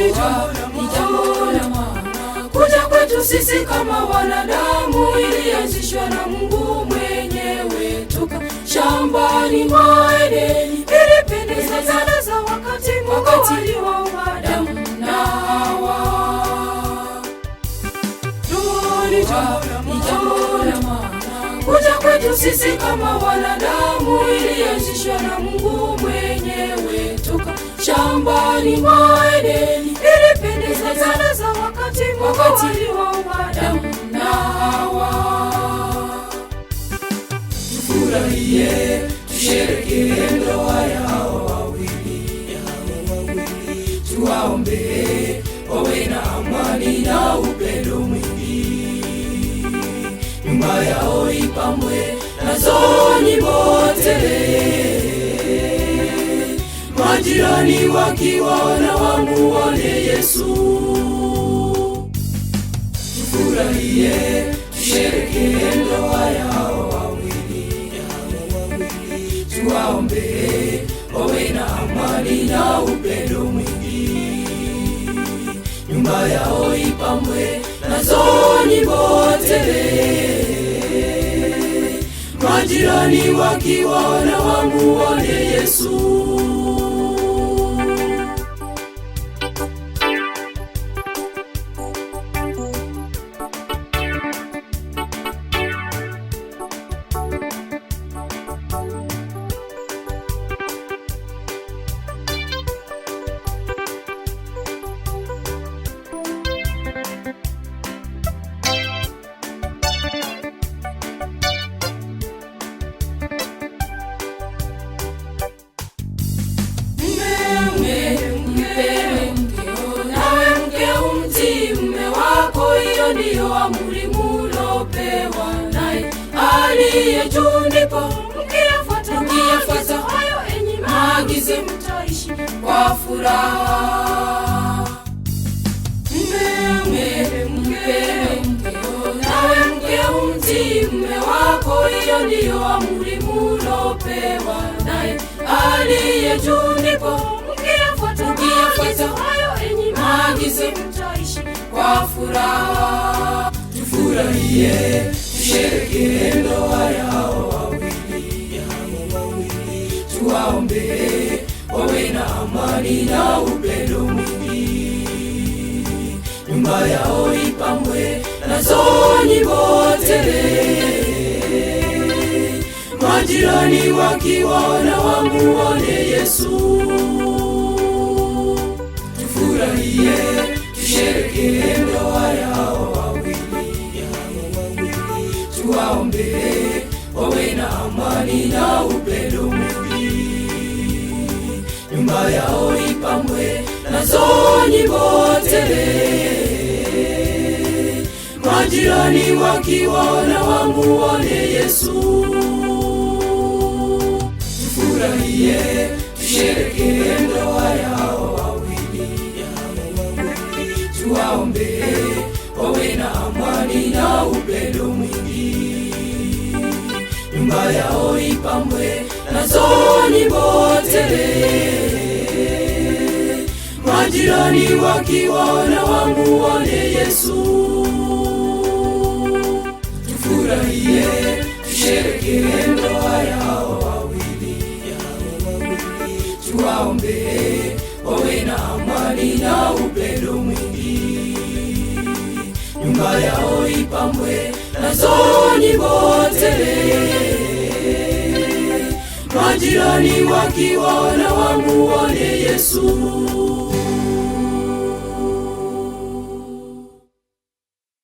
ni jambo la maana. Kuja kwetu sisi kama wanadamu ilianzishwa na Mungu mwenyewe toka shambani mwa Edeni. Ilipendeza sana za wakati aliwaumba Adamu na Hawa. Ni jambo la maana. Kuja kwetu sisi kama wanadamu ilianzishwa na Mungu mwenyewe toka shambani mwa Edeni. Ilipendeza sana za wakati aliwaumba Adamu na Hawa. Tufurahie, tusherehekee ndoa ya hawa wawili. Tuwaombee wawe na amani na upendo mwingi. Nyumba yao ipambwe nazo nyimbo tele. Majirani wakiwaona wamuone Yesu. Tufurahie, tusherehekee ndoa ya hawa wawili. Tuwaombee wawe na amani na upendo mwingi. Nyumba yao ipambwe nazo nyimbo tele. Majirani wakiwaona wamuone Yesu. Ndiyo amri mulopewa naye aliye juu, ndipo mkiyafuata hayo enyi maagizo mtaishi kwa furaha. Nawe mke umtii mume wako, hiyo ndiyo amri mulopewa naye aliye juu, ndipo mkiyafuata hayo enyi maagizo mtaishi kwa furaha. Tufurahie, tusherehekee ndoa ya hawa wawili. Tuwaombee wawe na amani na upendo mwingi. Nyumba yao ipambwe nazo nyimbo tele. Majirani wakiwaona wamuone Yesu. Tufurahie, tusherehekee ndoa ya hawa wawili. Tuwaombee wawe na amani na upendo mwingi. Nyumba yao ipambwe nazo nyimbo tele. Majirani wakiwaona wamuone Yesu. Tufurahie, tusherehekee ndoa ya hawa wawili. Tuwaombee wawe na amani na upendo mwingi. Nyumba yao ipambwe nazo nyimbo tele. Majirani wakiwaona wamuone Yesu. Tufurahie, tusherehekee ndoa ya hawa wawili. Tuwaombee wawe na amani na upendo mwingi. Nyumba yao ipambwe nazo nyimbo tele. Majirani wakiwaona wamuone Yesu.